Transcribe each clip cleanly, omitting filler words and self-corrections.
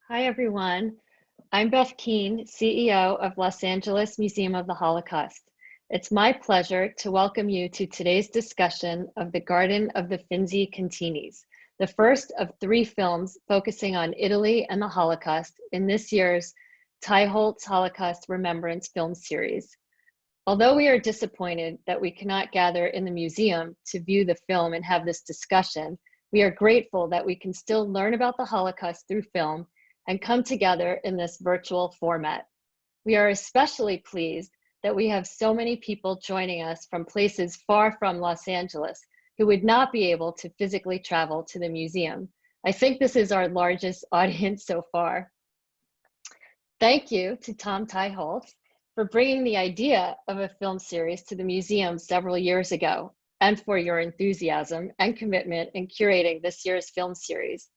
Hi, everyone. I'm Beth Keene, CEO of Los Angeles Museum of the Holocaust. It's my pleasure to welcome you to today's discussion of the Garden of the Finzi-Continis, the first of 3 films focusing on Italy and the Holocaust in this year's Teicholz Holocaust Remembrance film series. Although we are disappointed that we cannot gather in the museum to view the film and have this discussion, we are grateful that we can still learn about the Holocaust through film and come together in this virtual format. We are especially pleased that we have so many people joining us from places far from Los Angeles who would not be able to physically travel to the museum. I think this is our largest audience so far. Thank you to Tom Teicholz for bringing the idea of a film series to the museum several years ago, and for your enthusiasm and commitment in curating this year's film series.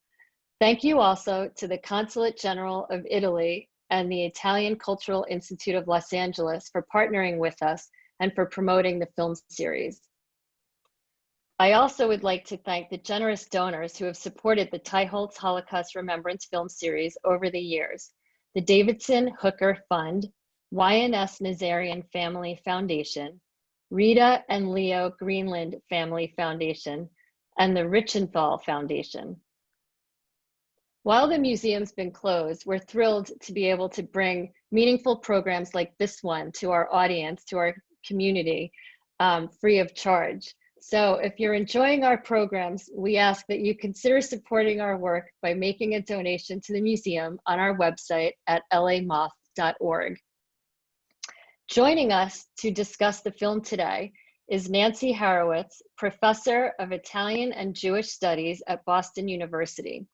Thank you also to the Consulate General of Italy and the Italian Cultural Institute of Los Angeles for partnering with us and for promoting the film series. I also would like to thank the generous donors who have supported the Teicholz Holocaust Remembrance film series over the years: the Davidson-Hooker Fund, YNS Nazarian Family Foundation, Rita and Leo Greenland Family Foundation, and the Richenthal Foundation. While the museum's been closed, we're thrilled to be able to bring meaningful programs like this one to our audience, to our community, free of charge. So if you're enjoying our programs, we ask that you consider supporting our work by making a donation to the museum on our website at lamoth.org. Joining us to discuss the film today is Nancy Harrowitz, Professor of Italian and Jewish Studies at Boston University.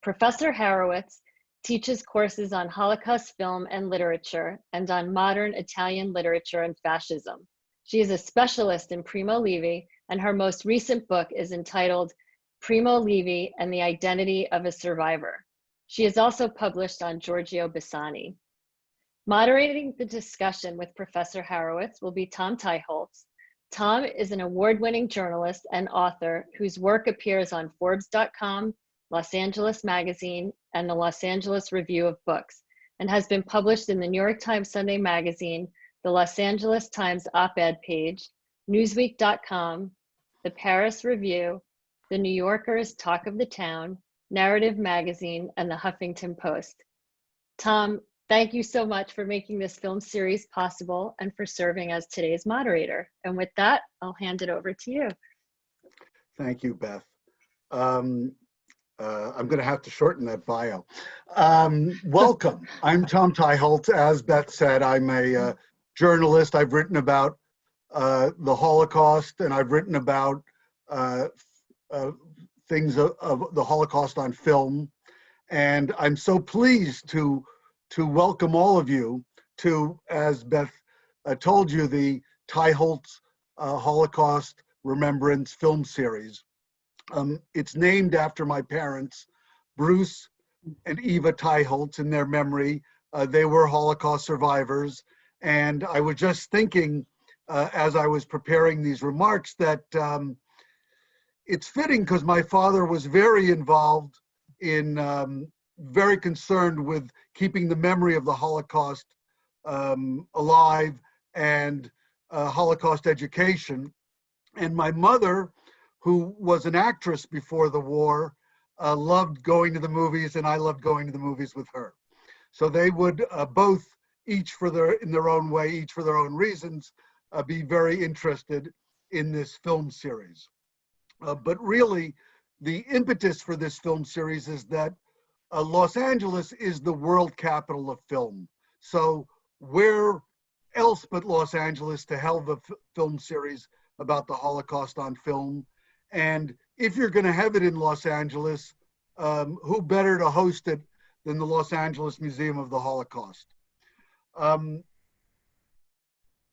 Professor Harrowitz teaches courses on Holocaust film and literature and on modern Italian literature and fascism. She is a specialist in Primo Levi, and her most recent book is entitled Primo Levi and the Identity of a Survivor. She is also published on Giorgio Bassani. Moderating the discussion with Professor Harrowitz will be Tom Teicholz. Tom is an award-winning journalist and author whose work appears on Forbes.com, Los Angeles Magazine, and the Los Angeles Review of Books, and has been published in the New York Times Sunday Magazine, the Los Angeles Times op-ed page, Newsweek.com, the Paris Review, the New Yorker's Talk of the Town, Narrative Magazine, and the Huffington Post. Tom, thank you so much for making this film series possible and for serving as today's moderator. And with that, I'll hand it over to you. Thank you, Beth. I'm going to have to shorten that bio. Welcome. I'm Tom Teicholz. As Beth said, I'm a journalist. I've written about the Holocaust, and I've written about things of the Holocaust on film. And I'm so pleased to welcome all of you to, as Beth told you, the Teicholz Holocaust Remembrance film series. It's named after my parents, Bruce and Eva Teicholz, in their memory. They were Holocaust survivors. And I was just thinking, as I was preparing these remarks, that it's fitting because my father was very involved in, very concerned with keeping the memory of the Holocaust alive and Holocaust education. And my mother, who was an actress before the war, loved going to the movies, and I loved going to the movies with her. So they would both, each in their own way, each for their own reasons, be very interested in this film series. But really, the impetus for this film series is that Los Angeles is the world capital of film. So where else but Los Angeles to have a film series about the Holocaust on film? And if you're going to have it in Los Angeles, who better to host it than the Los Angeles Museum of the Holocaust?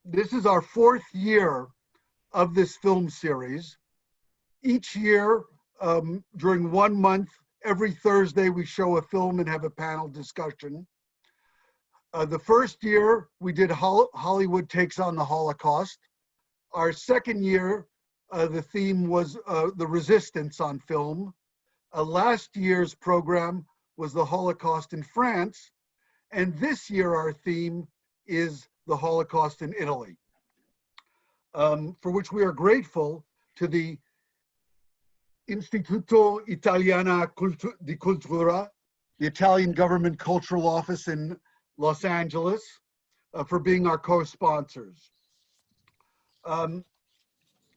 This is our 4th year of this film series. Each year, during 1 month, every Thursday, we show a film and have a panel discussion. The first year, we did Hollywood Takes on the Holocaust. Our second year, the theme was the resistance on film. Last year's program was the Holocaust in France. And this year, our theme is the Holocaust in Italy, for which we are grateful to the Istituto Italiana di Cultura, the Italian government cultural office in Los Angeles, for being our co-sponsors.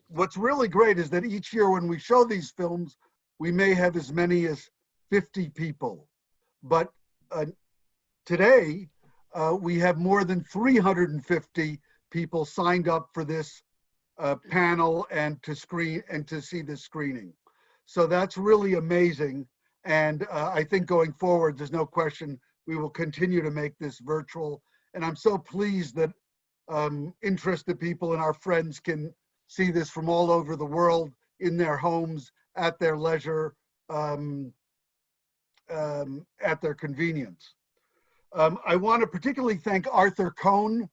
What's really great is that each year when we show these films, we may have as many as 50 people. But today, we have more than 350 people signed up for this panel and to see this screening. So that's really amazing. And I think going forward, there's no question we will continue to make this virtual. And I'm so pleased that interested people and our friends can see this from all over the world in their homes, at their leisure, at their convenience. I want to particularly thank Arthur Cohn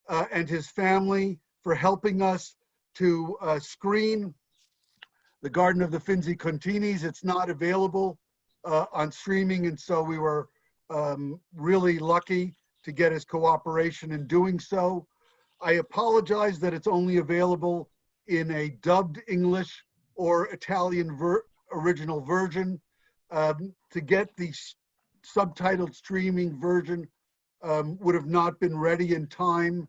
and his family for helping us to screen The Garden of the Finzi-Continis. It's not available on streaming, and so we were really lucky to get his cooperation in doing so. I apologize that it's only available in a dubbed English or Italian original version. To get the subtitled streaming version would have not been ready in time,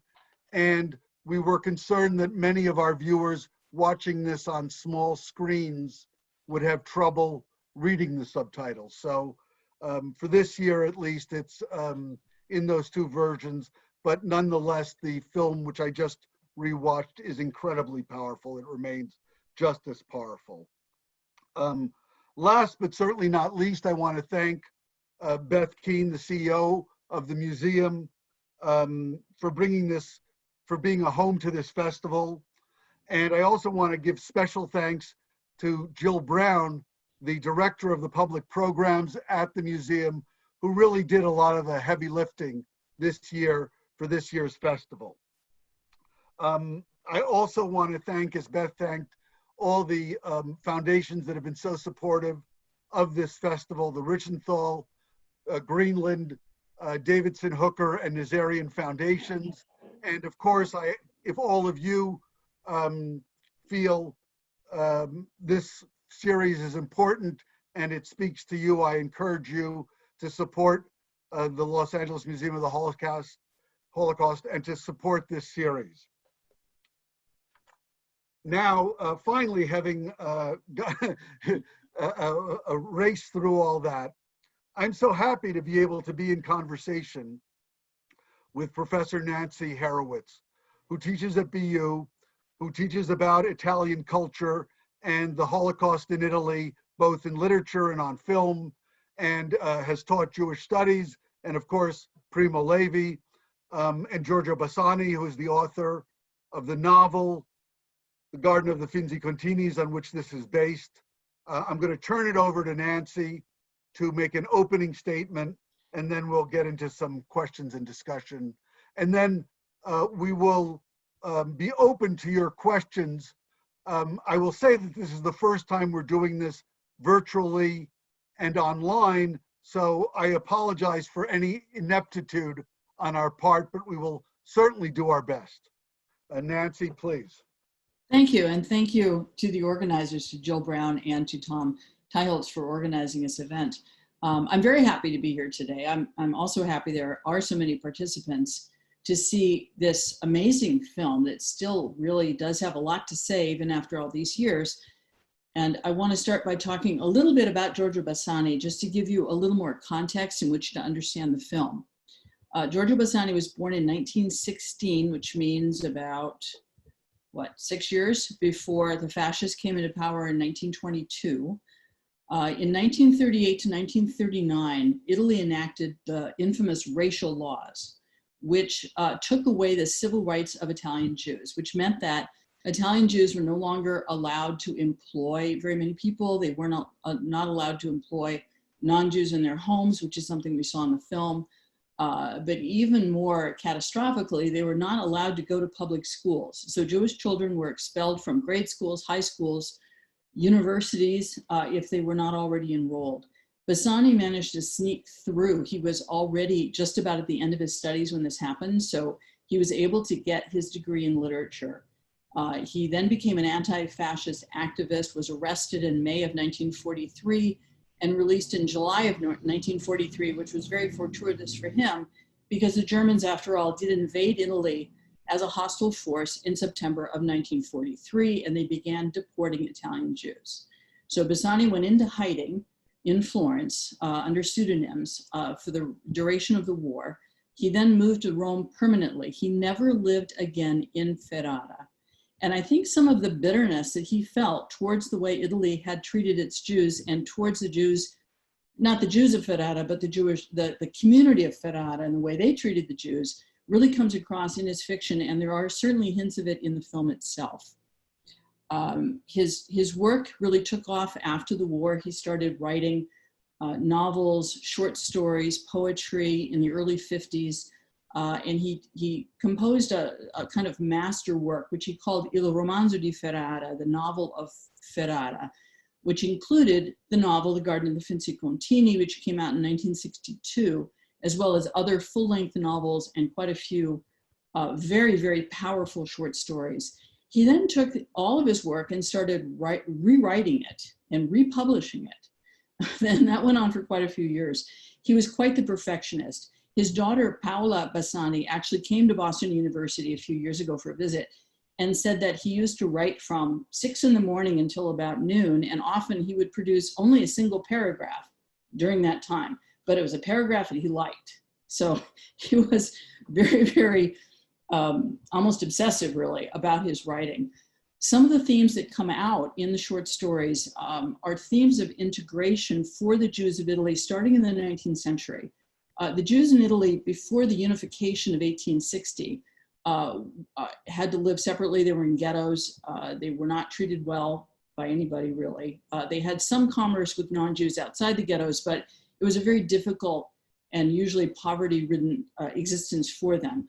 and we were concerned that many of our viewers watching this on small screens would have trouble reading the subtitles. So for this year at least, it's in those two versions, but nonetheless, the film, which I just rewatched, is incredibly powerful. It remains just as powerful. Last but certainly not least, I want to thank Beth Keane, the CEO of the museum, for being a home to this festival. And I also want to give special thanks to Jill Brown, the director of the public programs at the museum, who really did a lot of the heavy lifting this year for this year's festival. I also want to thank, as Beth thanked, all the foundations that have been so supportive of this festival, the Richenthal, Greenland, Davidson-Hooker, and Nazarian foundations. And of course, if all of you feel this series is important and it speaks to you, I encourage you to support the Los Angeles Museum of the Holocaust and to support this series. Now, finally, having a race through all that, I'm so happy to be able to be in conversation with Professor Nancy Harrowitz, who teaches at BU, who teaches about Italian culture and the Holocaust in Italy, both in literature and on film, and has taught Jewish studies, and of course, Primo Levi, and Giorgio Bassani, who is the author of the novel, The Garden of the Finzi-Continis, on which this is based. I'm going to turn it over to Nancy to make an opening statement, and then we'll get into some questions and discussion. And then we will be open to your questions. I will say that this is the first time we're doing this virtually and online, so I apologize for any ineptitude on our part, but we will certainly do our best. Nancy, please. Thank you, and thank you to the organizers, to Jill Brown and to Tom Teicholz for organizing this event. I'm very happy to be here today. I'm also happy there are so many participants to see this amazing film that still really does have a lot to say even after all these years. And I want to start by talking a little bit about Giorgio Bassani, just to give you a little more context in which to understand the film. Giorgio Bassani was born in 1916, which means about, 6 years before the fascists came into power in 1922. In 1938 to 1939, Italy enacted the infamous racial laws, which took away the civil rights of Italian Jews, which meant that Italian Jews were no longer allowed to employ very many people. They were not allowed to employ non-Jews in their homes, which is something we saw in the film. But even more catastrophically, they were not allowed to go to public schools. So Jewish children were expelled from grade schools, high schools, universities, if they were not already enrolled. Bassani managed to sneak through. He was already just about at the end of his studies when this happened, so he was able to get his degree in literature. He then became an anti-fascist activist, was arrested in May of 1943 and released in July of 1943, which was very fortuitous for him because the Germans, after all, did invade Italy as a hostile force in September of 1943, and they began deporting Italian Jews. So Bassani went into hiding in Florence under pseudonyms for the duration of the war. He then moved to Rome permanently. He never lived again in Ferrara. And I think some of the bitterness that he felt towards the way Italy had treated its Jews and towards the Jews, not the Jews of Ferrara, but the community of Ferrara and the way they treated the Jews really comes across in his fiction, and there are certainly hints of it in the film itself. His work really took off after the war. He started writing novels, short stories, poetry in the early 50s. And he composed a kind of master work, which he called Il Romanzo di Ferrara, the novel of Ferrara, which included the novel The Garden of the Finzi-Continis, which came out in 1962, as well as other full-length novels and quite a few very, very powerful short stories. He then took all of his work and started rewriting it and republishing it. And that went on for quite a few years. He was quite the perfectionist. His daughter, Paola Bassani, actually came to Boston University a few years ago for a visit and said that he used to write from 6 in the morning until about noon, and often he would produce only a single paragraph during that time, but it was a paragraph that he liked. So he was very, very almost obsessive, really, about his writing. Some of the themes that come out in the short stories are themes of integration for the Jews of Italy starting in the 19th century. The Jews in Italy before the unification of 1860 had to live separately. They were in ghettos. They were not treated well by anybody, really. They had some commerce with non-Jews outside the ghettos, but it was a very difficult and usually poverty-ridden existence for them.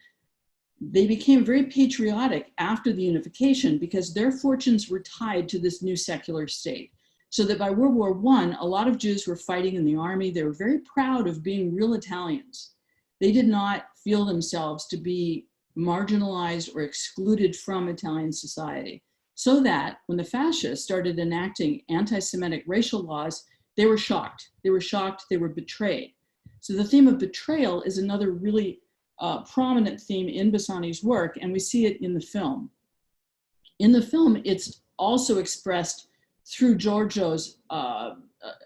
They became very patriotic after the unification because their fortunes were tied to this new secular state. So that by World War I, a lot of Jews were fighting in the army. They were very proud of being real Italians. They did not feel themselves to be marginalized or excluded from Italian society. So that when the fascists started enacting anti-Semitic racial laws, they were shocked. They were shocked, they were betrayed. So the theme of betrayal is another really prominent theme in Bassani's work, and we see it in the film. In the film, it's also expressed through Giorgio's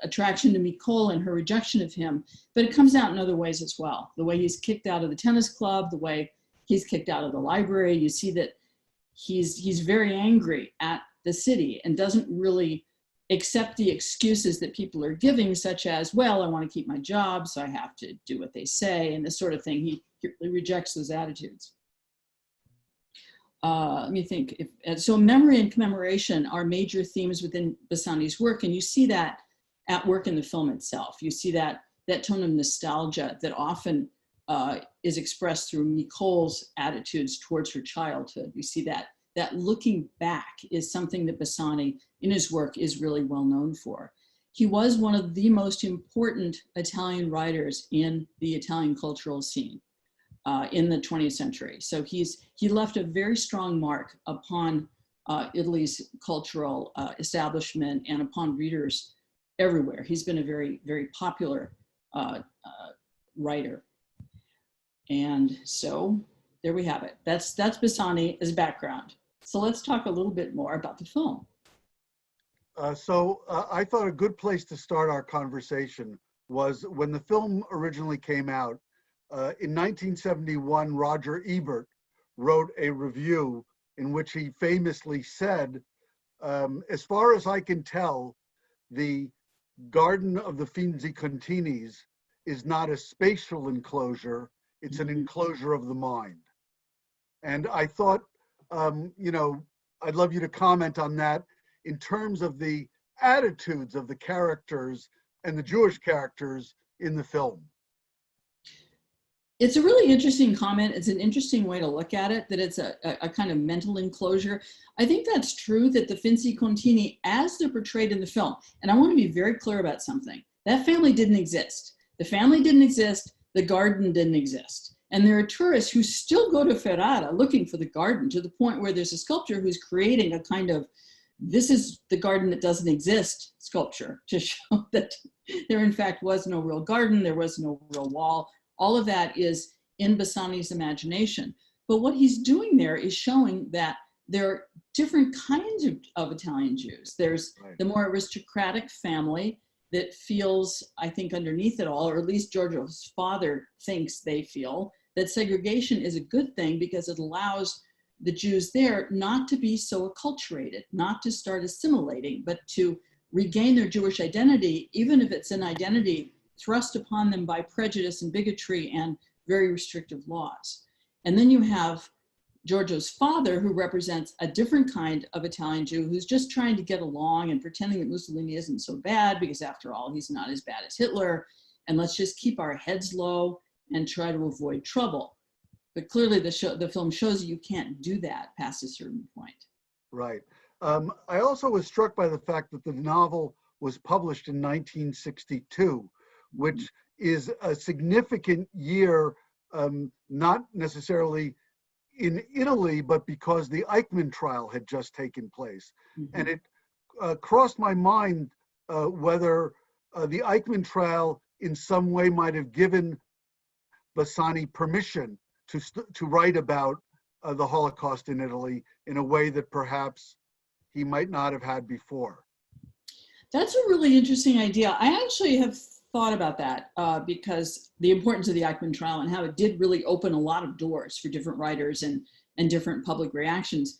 attraction to Nicole and her rejection of him, but it comes out in other ways as well. The way he's kicked out of the tennis club, the way he's kicked out of the library, you see that he's very angry at the city and doesn't really accept the excuses that people are giving, such as, well, I want to keep my job, so I have to do what they say, and this sort of thing. He rejects those attitudes. Let me think. So memory and commemoration are major themes within Bassani's work, and you see that at work in the film itself. You see that tone of nostalgia that often is expressed through Nicole's attitudes towards her childhood. You see that looking back is something that Bassani in his work is really well known for. He was one of the most important Italian writers in the Italian cultural scene in the 20th century. So he left a very strong mark upon Italy's cultural establishment and upon readers everywhere. He's been a very, very popular writer. And so there we have it. That's Bassani as background. So let's talk a little bit more about the film. I thought a good place to start our conversation was when the film originally came out. In 1971, Roger Ebert wrote a review in which he famously said, as far as I can tell, the Garden of the Finzi-Continis is not a spatial enclosure, it's an enclosure of the mind. And I thought, I'd love you to comment on that in terms of the attitudes of the characters and the Jewish characters in the film. It's a really interesting comment. It's an interesting way to look at it, that it's a kind of mental enclosure. I think that's true that the Finzi-Continis, as they're portrayed in the film, and I want to be very clear about something. That family didn't exist. The family didn't exist. The garden didn't exist. And there are tourists who still go to Ferrara looking for the garden, to the point where there's a sculptor who's creating a kind of, this is the garden that doesn't exist sculpture, to show that there in fact was no real garden, there was no real wall. All of that is in Bassani's imagination. But what he's doing there is showing that there are different kinds of Italian Jews. There's the more aristocratic family that feels, I think, underneath it all, or at least Giorgio's father thinks they feel, that segregation is a good thing because it allows the Jews there not to be so acculturated, not to start assimilating, but to regain their Jewish identity, even if it's an identity thrust upon them by prejudice and bigotry and very restrictive laws. And then you have Giorgio's father, who represents a different kind of Italian Jew who's just trying to get along and pretending that Mussolini isn't so bad, because after all, he's not as bad as Hitler. And let's just keep our heads low and try to avoid trouble. But clearly the film shows you can't do that past a certain point. Right. I also was struck by the fact that the novel was published in 1962, which is a significant year, not necessarily in Italy, but because the Eichmann trial had just taken place. And it crossed my mind whether the Eichmann trial in some way might have given Bassani permission to write about the Holocaust in Italy in a way that perhaps he might not have had before. That's a really interesting idea. I actually have thought about that because the importance of the Eichmann trial and how it did really open a lot of doors for different writers and different public reactions.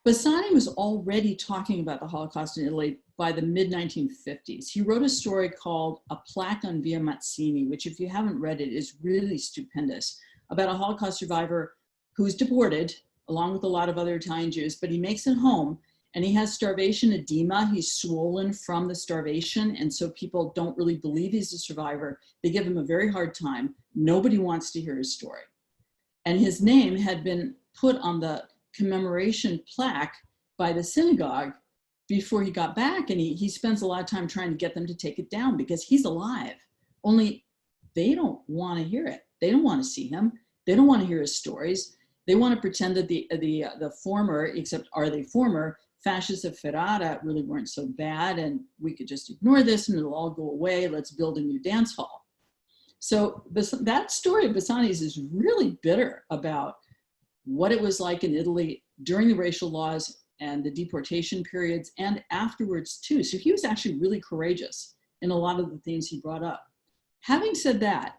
Bassani was already talking about the Holocaust in Italy by the mid-1950s. He wrote a story called A Plaque on Via Mazzini, which if you haven't read it is really stupendous, about a Holocaust survivor who's deported along with a lot of other Italian Jews, but he makes it home and he has starvation edema. He's swollen from the starvation. And so people don't really believe he's a survivor. They give him a very hard time. Nobody wants to hear his story. And his name had been put on the commemoration plaque by the synagogue before he got back. And he spends a lot of time trying to get them to take it down because he's alive. Only they don't want to hear it. They don't want to see him. They don't want to hear his stories. They want to pretend that the former, except are they former, fascists of Ferrara really weren't so bad and we could just ignore this and it'll all go away. Let's build a new dance hall. So that story of Bassani's is really bitter about what it was like in Italy during the racial laws and the deportation periods and afterwards too. So he was actually really courageous in a lot of the things he brought up. Having said that,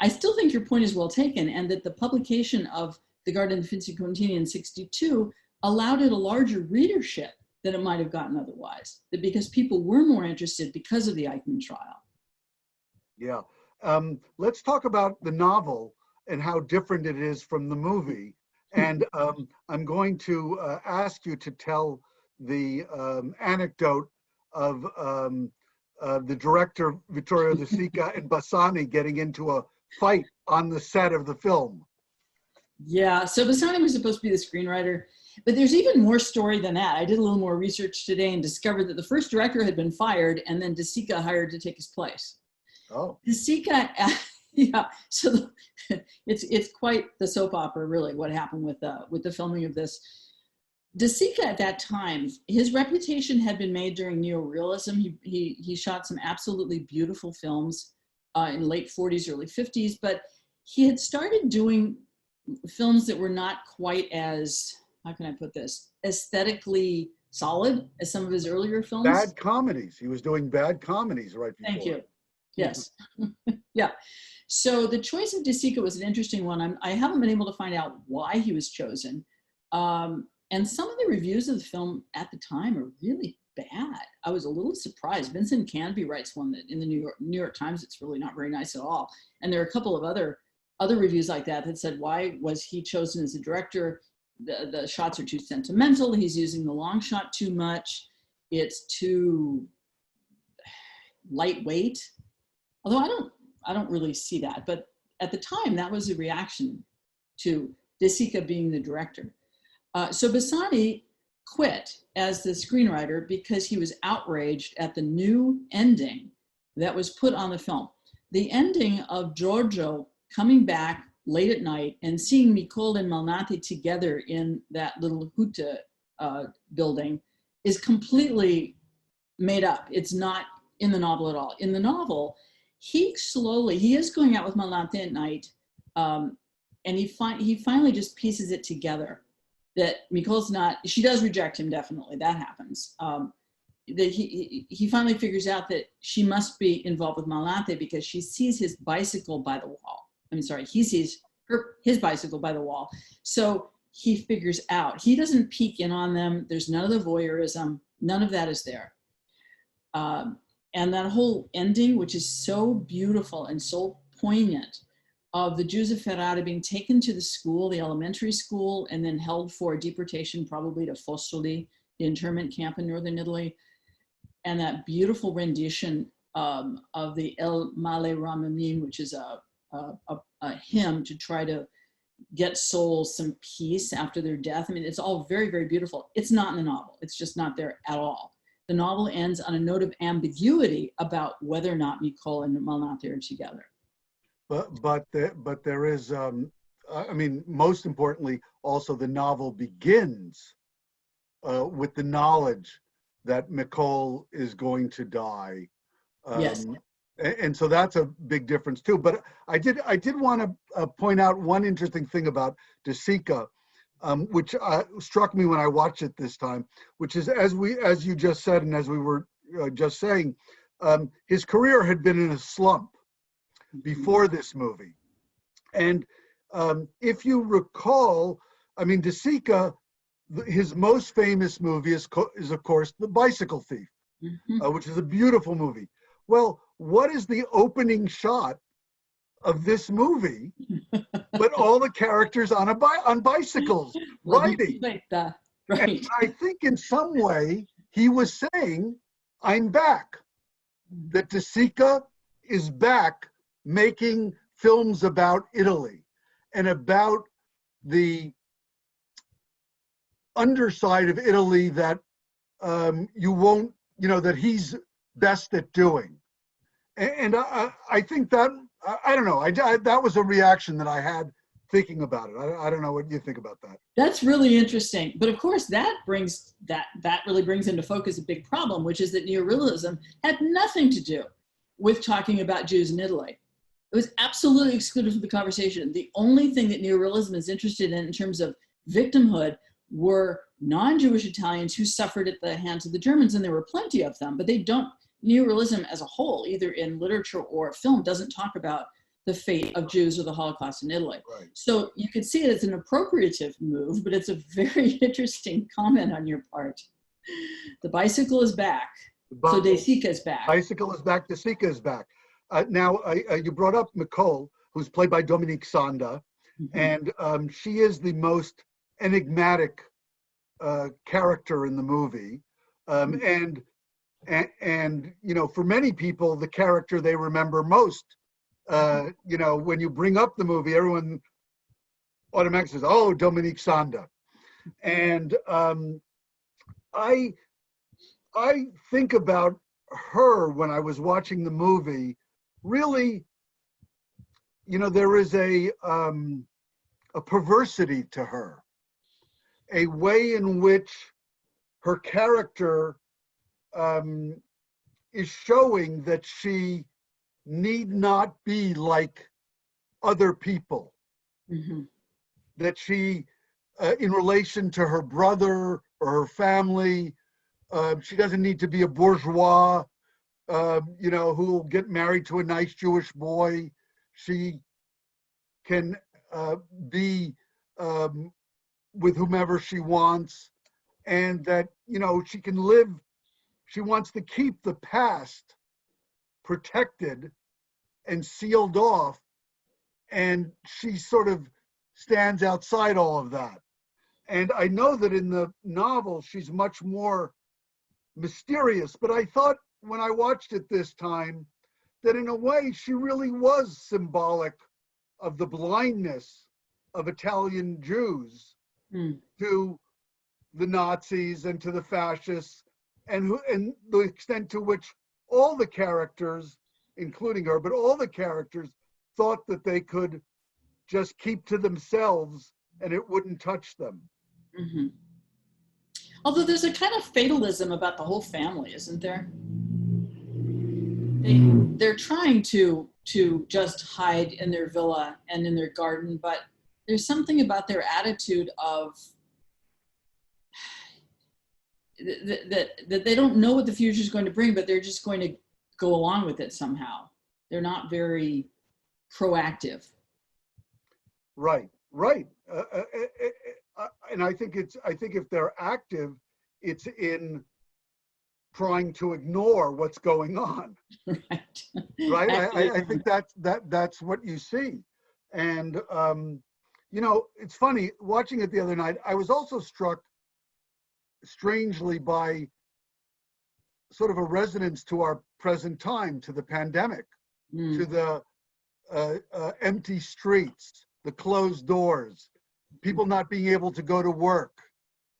I still think your point is well taken, and that the publication of The Garden of Finzi-Continis in '62 allowed it a larger readership than it might have gotten otherwise, that because people were more interested because of the Eichmann trial. Yeah. Let's talk about the novel and how different it is from the movie. And I'm going to ask you to tell the anecdote of the director, Vittorio De Sica, and Bassani getting into a fight on the set of the film. Yeah, so Bassani was supposed to be the screenwriter, but there's even more story than that. I did a little more research today and discovered that the first director had been fired and then De Sica hired to take his place. Oh. De Sica, yeah, so it's quite the soap opera, really, what happened with the filming of this. De Sica at that time, his reputation had been made during neorealism. He shot some absolutely beautiful films in late 40s, early 50s, but he had started doing films that were not quite as, how can I put this, aesthetically solid as some of his earlier films. Bad comedies. He was doing bad comedies right before. Thank you. Yes. Yeah. So the choice of De Sica was an interesting one. I haven't been able to find out why he was chosen. And some of the reviews of the film at the time are really bad. I was a little surprised. Vincent Canby writes one that in the New York Times, it's really not very nice at all. And there are a couple of other reviews like that said, why was he chosen as a director? The shots are too sentimental. He's using the long shot too much. It's too lightweight. Although I don't really see that. But at the time, that was a reaction to De Sica being the director. So Bassani quit as the screenwriter because he was outraged at the new ending that was put on the film. The ending of Giorgio coming back late at night and seeing Nicole and Malnati together in that little Huta building is completely made up. It's not in the novel at all. In the novel, he is going out with Malnati at night, and he finally just pieces it together that Nicole's not, she does reject him, definitely, that happens. That he finally figures out that she must be involved with Malnati because she sees his bicycle by the wall. He sees his bicycle by the wall. So he figures out, he doesn't peek in on them. There's none of the voyeurism. None of that is there. And that whole ending, which is so beautiful and so poignant, of the Jews of Ferrara being taken to the school, the elementary school, and then held for deportation, probably to Fossoli, the internment camp in northern Italy. And that beautiful rendition of the El Male Ramamin, which is a hymn to try to get souls some peace after their death. I mean, it's all very, very beautiful. It's not in the novel. It's just not there at all. The novel ends on a note of ambiguity about whether or not Nicole and Malnati are together. But there is, I mean, most importantly, also the novel begins with the knowledge that Nicole is going to die. Yes. And so that's a big difference too. But I did want to point out one interesting thing about De Sica, which struck me when I watched it this time, which is, as you just said, and as we were just saying, his career had been in a slump before this movie. And if you recall, I mean, De Sica, his most famous movie is of course The Bicycle Thief, which is a beautiful movie. Well, what is the opening shot of this movie but all the characters on bicycles riding? Right. And I think in some way he was saying, I'm back. That De Sica is back making films about Italy and about the underside of Italy that that he's best at doing. And I think that, I don't know, that was a reaction that I had thinking about it. I don't know what you think about that. That's really interesting. But of course, that really brings into focus a big problem, which is that neorealism had nothing to do with talking about Jews in Italy. It was absolutely excluded from the conversation. The only thing that neorealism is interested in terms of victimhood were non-Jewish Italians who suffered at the hands of the Germans, and there were plenty of them, but neorealism as a whole, either in literature or film, doesn't talk about the fate of Jews or the Holocaust in Italy. Right. So you could see it as an appropriative move, but it's a very interesting comment on your part. The bicycle is back, so De Sica is back. Bicycle is back, De Sica is back. Now, you brought up Nicole, who's played by Dominique Sanda, and she is the most enigmatic character in the movie. And for many people, the character they remember most. When you bring up the movie, everyone automatically says, "Oh, Dominique Sanda," and I think about her when I was watching the movie. Really, there is a perversity to her, a way in which her character is showing that she need not be like other people. That she, in relation to her brother or her family, she doesn't need to be a bourgeois, who will get married to a nice Jewish boy. She can be with whomever she wants, and that, she can live. She wants to keep the past protected and sealed off, and she sort of stands outside all of that. And I know that in the novel, she's much more mysterious, but I thought when I watched it this time, that in a way, she really was symbolic of the blindness of Italian Jews to the Nazis and to the fascists, and the extent to which all the characters including her, but all the characters thought that they could just keep to themselves and it wouldn't touch them. Mm-hmm. Although there's a kind of fatalism about the whole family, isn't there? They're trying to just hide in their villa and in their garden, but there's something about their attitude of that they don't know what the future is going to bring, but they're just going to go along with it somehow. They're not very proactive. Right. And I think if they're active, it's in trying to ignore what's going on. Right. Right. I think that's what you see. And it's funny watching it the other night. I was also struck strangely by sort of a resonance to our present time, to the pandemic, to the empty streets, the closed doors, people not being able to go to work,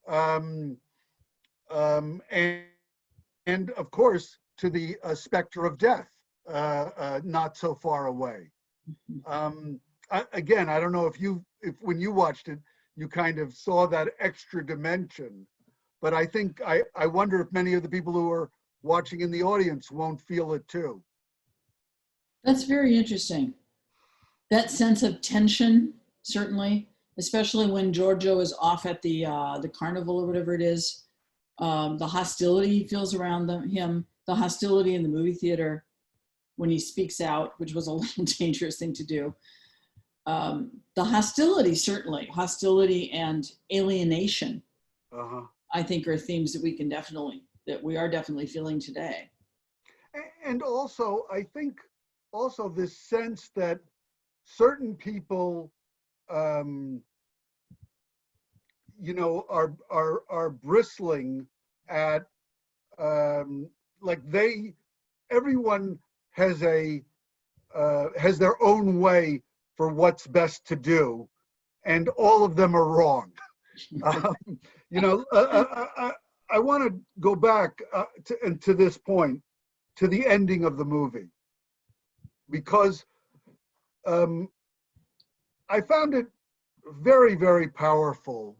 and of course to the specter of death, not so far away. Again, I don't know if when you watched it, you kind of saw that extra dimension, but I think I wonder if many of the people who are watching in the audience won't feel it too. That's very interesting. That sense of tension, certainly, especially when Giorgio is off at the carnival or whatever it is, the hostility he feels around him, the hostility in the movie theater when he speaks out, which was a little dangerous thing to do. The hostility, certainly, hostility and alienation, I think are themes that we are definitely feeling today. And also, I think this sense that certain people, are bristling at, everyone has their own way for what's best to do, and all of them are wrong. I want to go back to this point, to the ending of the movie, because I found it very, very powerful.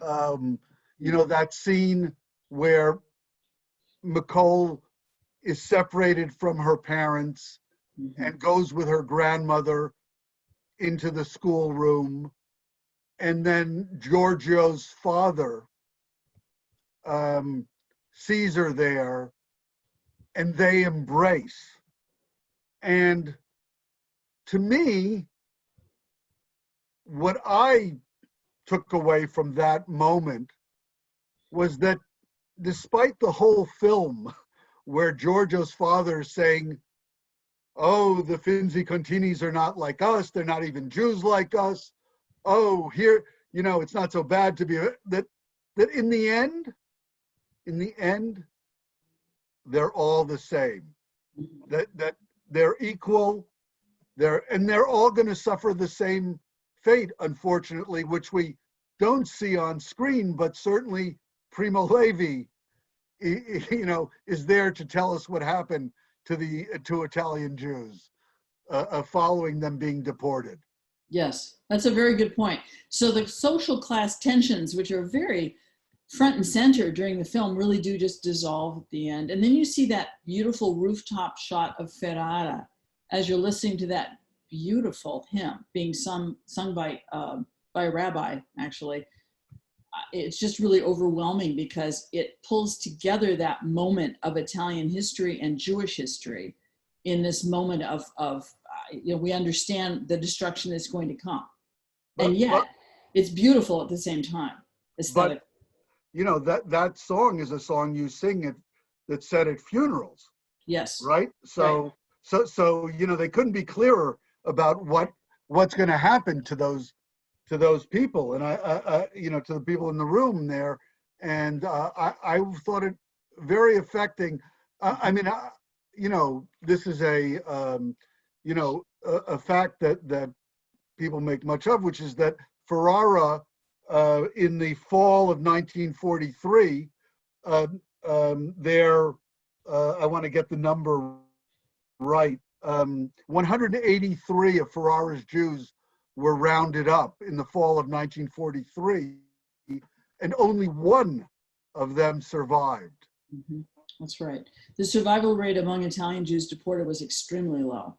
That scene where Nicole is separated from her parents and goes with her grandmother into the schoolroom, and then Giorgio's father sees her there, and they embrace. And to me, what I took away from that moment was that despite the whole film where Giorgio's father is saying, oh, the Finzi-Continis are not like us, they're not even Jews like us, oh, here, it's not so bad to be, that in the end, they're all the same, that they're equal, they're all going to suffer the same fate, unfortunately, which we don't see on screen, but certainly Primo Levi, is there to tell us what happened to Italian Jews following them being deported. Yes, that's a very good point. So the social class tensions, which are very front and center during the film, really do just dissolve at the end. And then you see that beautiful rooftop shot of Ferrara as you're listening to that beautiful hymn being sung by a rabbi, actually. It's just really overwhelming because it pulls together that moment of Italian history and Jewish history in this moment of we understand the destruction that's going to come. And yet it's beautiful at the same time. Aesthetic. But that song is a song you sing that's said at funerals. Yes. Right? So they couldn't be clearer about what's going to happen to those people, and to the people in the room there, and I thought it very affecting. This is a fact that people make much of, which is that Ferrara, in the fall of 1943, I want to get the number right. 183 of Ferrara's Jews were rounded up in the fall of 1943, and only one of them survived. Mm-hmm. That's right. The survival rate among Italian Jews deported was extremely low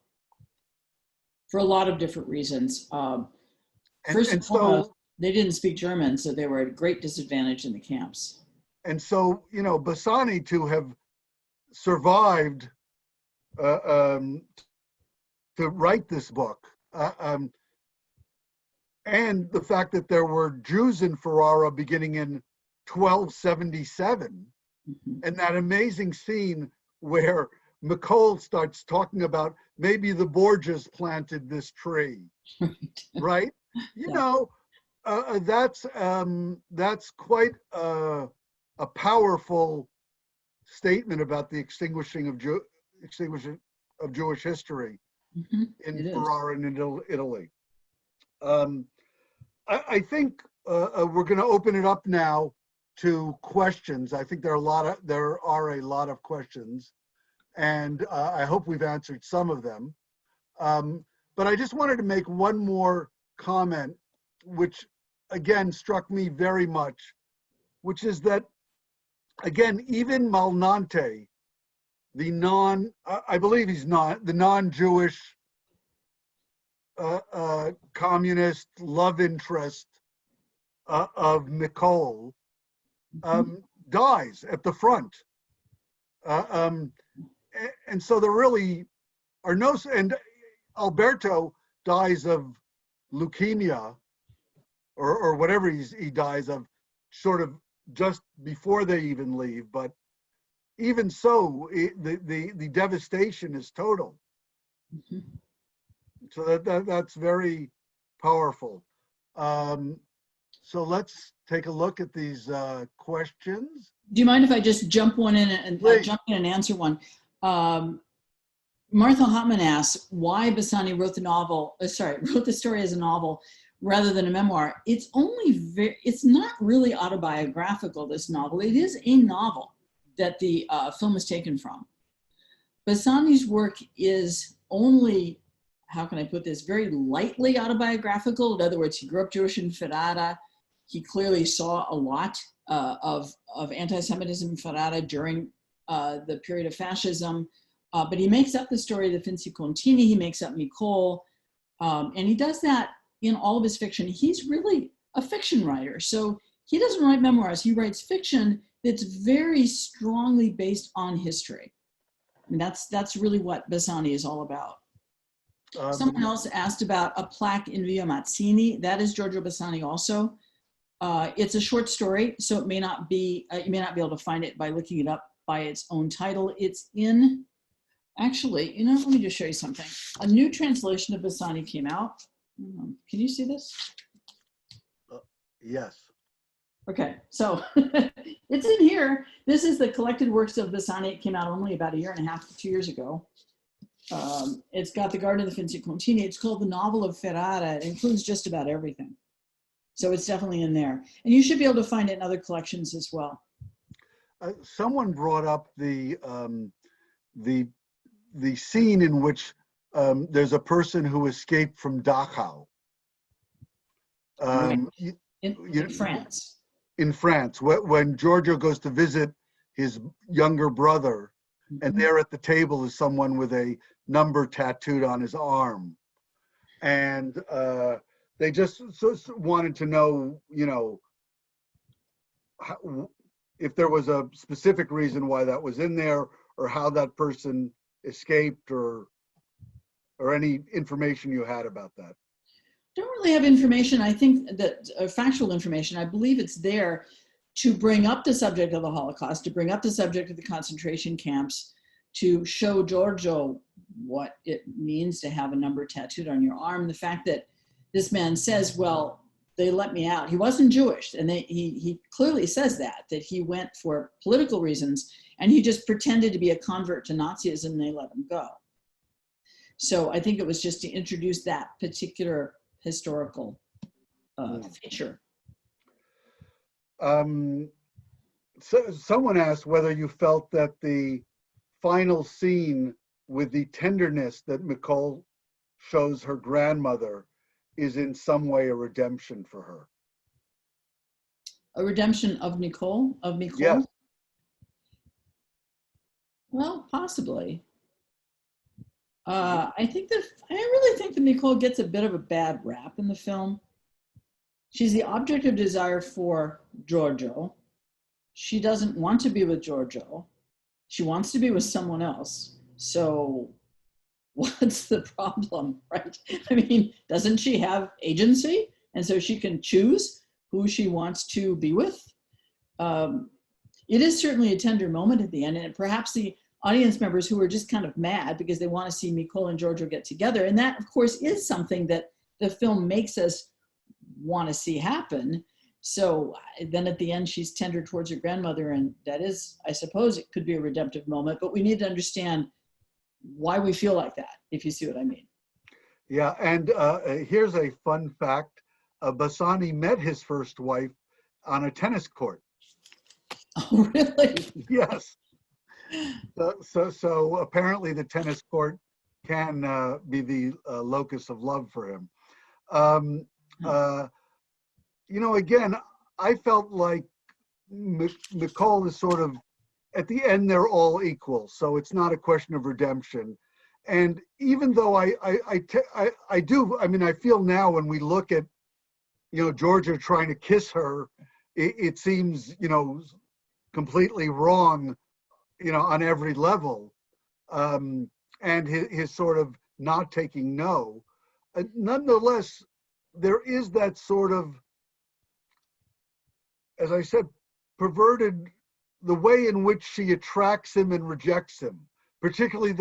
for a lot of different reasons. First and foremost, they didn't speak German, so they were at a great disadvantage in the camps. And so, you know, Bassani to have survived to write this book, and the fact that there were Jews in Ferrara beginning in 1277, mm-hmm. and that amazing scene where McCall starts talking about maybe the Borgias planted this tree, right? You know, that's quite a powerful statement about the extinguishing of Jewish history, mm-hmm. in Ferrara and in Italy. I think we're going to open it up now to questions. I think there are a lot of questions, and I hope we've answered some of them. But I just wanted to make one more comment, which again struck me very much, which is that, again, even Malnante, I believe he's not, the non-Jewish communist love interest of Nicole, dies at the front. And so there really are no, and Alberto dies of leukemia or whatever he dies of, sort of just before they even leave. But even so, the devastation is total. Mm-hmm. So that's very powerful. So let's take a look at these questions. Do you mind if I just jump one in and jump in and answer one? Martha Hotman asks why Bassani wrote the story as a novel rather than a memoir. It's not really autobiographical, this novel. It is a novel that the film is taken from. Bassani's work is only, how can I put this, very lightly autobiographical. In other words, he grew up Jewish in Ferrara. He clearly saw a lot of anti-Semitism in Ferrara during the period of fascism. But he makes up the story of the Finzi-Continis, he makes up Nicole, and he does that in all of his fiction. He's really a fiction writer. So he doesn't write memoirs, he writes fiction that's very strongly based on history. And that's really what Bassani is all about. Someone else asked about a plaque in Via Mazzini. That is Giorgio Bassani also. It's a short story, so it may not be, you may not be able to find it by looking it up by its own title. It's in, actually, you know, let me just show you something. A new translation of Bassani came out. Can you see this? Yes. Okay, so it's in here. This is the collected works of Bassani. It came out only about 1.5 years to 2 years ago. It's got the Garden of the Finzi-Continis. It's called The Novel of Ferrara. It includes just about everything. So it's definitely in there. And you should be able to find it in other collections as well. Someone brought up the scene in which there's a person who escaped from Dachau. In France. In France, when Giorgio goes to visit his younger brother, mm-hmm. and there at the table is someone with a number tattooed on his arm. And they just wanted to know, you know, if there was a specific reason why that was in there, or how that person escaped, or any information you had about that. Don't really have information. I think that factual information, I believe it's there to bring up the subject of the Holocaust, to bring up the subject of the concentration camps, to show Giorgio what it means to have a number tattooed on your arm. The fact that this man says, well, they let me out. He wasn't Jewish, and he clearly says that he went for political reasons, and he just pretended to be a convert to Nazism, and they let him go. So I think it was just to introduce that particular historical feature. So someone asked whether you felt that the final scene with the tenderness that Nicole shows her grandmother is in some way a redemption for her. A redemption of Nicole? Yes. Well, possibly. I really think that Nicole gets a bit of a bad rap in the film. She's the object of desire for Giorgio. She doesn't want to be with Giorgio. She wants to be with someone else. So what's the problem, right? I mean, doesn't she have agency? And so she can choose who she wants to be with. It is certainly a tender moment at the end, and perhaps the audience members who are just kind of mad because they want to see Nicole and Giorgio get together. And that, of course, is something that the film makes us want to see happen. So then at the end, she's tender towards her grandmother, and that is, I suppose, it could be a redemptive moment, but we need to understand why we feel like that, if you see what I mean. Yeah, and here's a fun fact. Bassani met his first wife on a tennis court. Oh, really? Yes. So apparently the tennis court can be the locus of love for him. Again, I felt like Nicole is sort of, at the end, they're all equal. So it's not a question of redemption. And even though I feel now when we look at, Georgia trying to kiss her, it seems, completely wrong, on every level. And his sort of not taking no. Nonetheless, there is that sort of, as I said, perverted, the way in which she attracts him and rejects him, particularly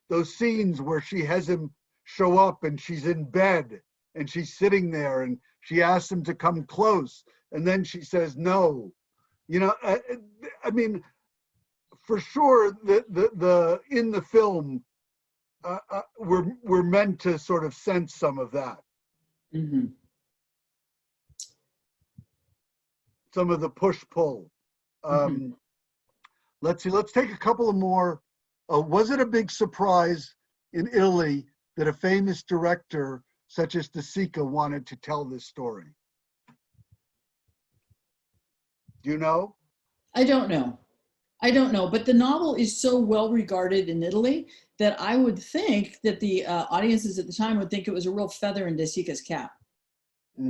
those scenes where she has him show up and she's in bed and she's sitting there and she asks him to come close and then she says no. For sure, the in the film, we're meant to sort of sense some of that. Mm-hmm. Some of the push-pull. Let's see, let's take a couple of more. Was it a big surprise in Italy that a famous director such as De Sica wanted to tell this story? Do you know? I don't know, but the novel is so well regarded in Italy that I would think that the audiences at the time would think it was a real feather in De Sica's cap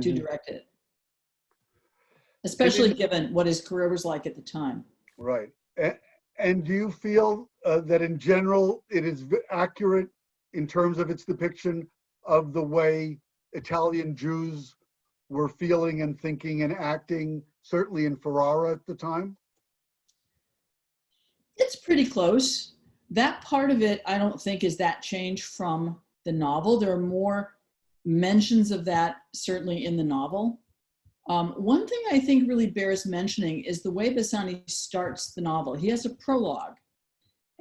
to direct it. Especially given what his career was like at the time. Right. And do you feel that in general it is accurate in terms of its depiction of the way Italian Jews were feeling and thinking and acting, certainly in Ferrara at the time? It's pretty close. That part of it, I don't think, is that change from the novel. There are more mentions of that certainly in the novel. One thing I think really bears mentioning is the way Bassani starts the novel. He has a prologue.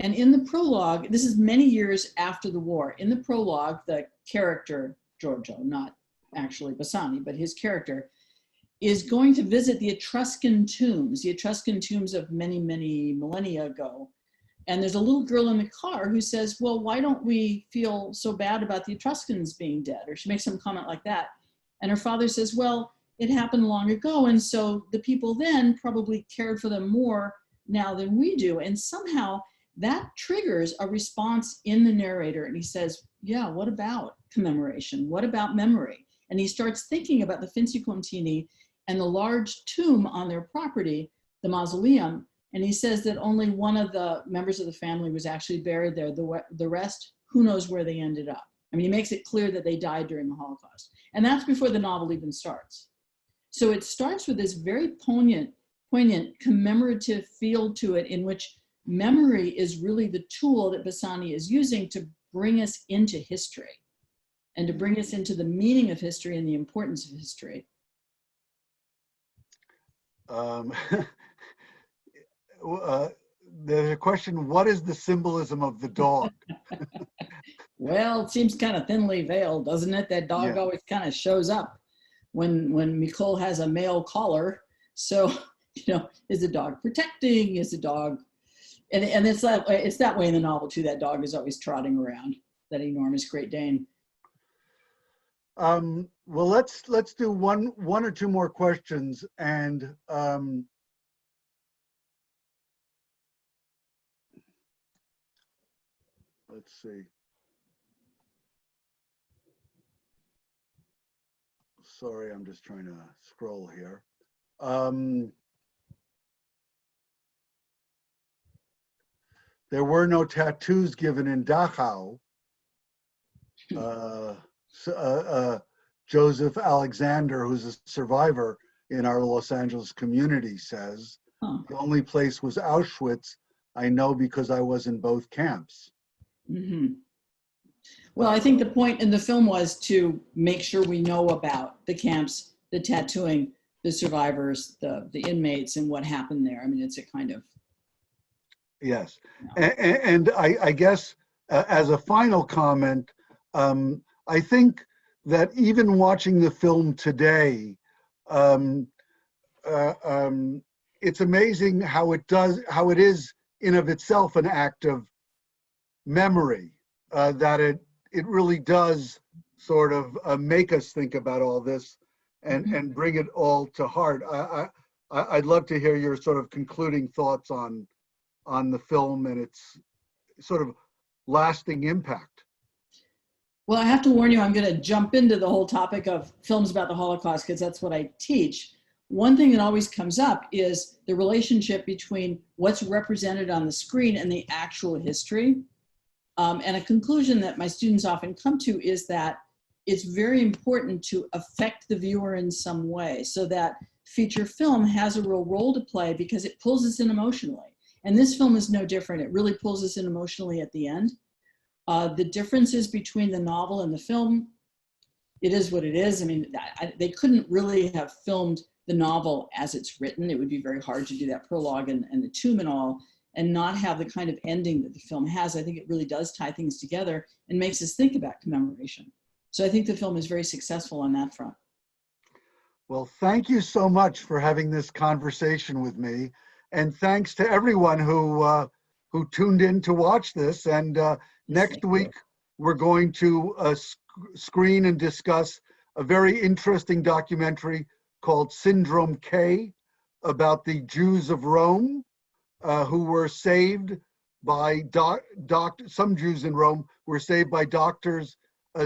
And in the prologue, this is many years after the war. In the prologue, the character, Giorgio, not actually Bassani, but his character, is going to visit the Etruscan tombs of many, many millennia ago. And there's a little girl in the car who says, well, why don't we feel so bad about the Etruscans being dead? Or she makes some comment like that. And her father says, well, it happened long ago. And so the people then probably cared for them more now than we do. And somehow that triggers a response in the narrator. And he says, yeah, what about commemoration? What about memory? And he starts thinking about the Finzi-Continis and the large tomb on their property, the mausoleum. And he says that only one of the members of the family was actually buried there. The rest, who knows where they ended up. I mean, he makes it clear that they died during the Holocaust. And that's before the novel even starts. So it starts with this very poignant commemorative feel to it, in which memory is really the tool that Bassani is using to bring us into history and to bring us into the meaning of history and the importance of history. There's a question, what is the symbolism of the dog? Well, it seems kind of thinly veiled, doesn't it? That dog always kind of shows up when Nicole has a male collar. So, is the dog protecting? Is the dog And it's that way in the novel too. That dog is always trotting around, that enormous Great Dane. Well, let's do one or two more questions, and let's see. Sorry, I'm just trying to scroll here. There were no tattoos given in Dachau. Joseph Alexander, who's a survivor in our Los Angeles community, says, the only place was Auschwitz. I know because I was in both camps. Mm-hmm. Well, I think the point in the film was to make sure we know about the camps, the tattooing, the survivors, the inmates, and what happened there. I mean, it's a kind of... Yes. And I guess as a final comment, I think that even watching the film today, it's amazing how it is in of itself an act of memory, that it really does sort of make us think about all this and bring it all to heart. I'd love to hear your sort of concluding thoughts on the film and its sort of lasting impact. Well, I have to warn you, I'm going to jump into the whole topic of films about the Holocaust because that's what I teach. One thing that always comes up is the relationship between what's represented on the screen and the actual history. And a conclusion that my students often come to is that it's very important to affect the viewer in some way, so that feature film has a real role to play because it pulls us in emotionally. And this film is no different. It really pulls us in emotionally at the end. The differences between the novel and the film, it is what it is. I mean, they couldn't really have filmed the novel as it's written. It would be very hard to do that prologue and the tomb and all, and not have the kind of ending that the film has. I think it really does tie things together and makes us think about commemoration. So I think the film is very successful on that front. Well, thank you so much for having this conversation with me. And thanks to everyone who tuned in to watch this. And next week, we're going to screen and discuss a very interesting documentary called Syndrome K, about the Jews of Rome who were saved by some Jews in Rome were saved by doctors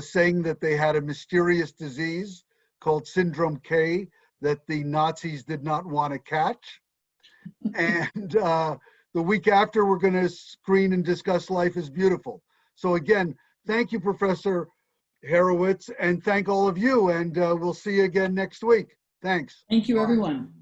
saying that they had a mysterious disease called Syndrome K that the Nazis did not want to catch. And the week after, we're going to screen and discuss Life is Beautiful. So again, thank you, Professor Harrowitz, and thank all of you. And we'll see you again next week. Thanks. Thank you, everyone.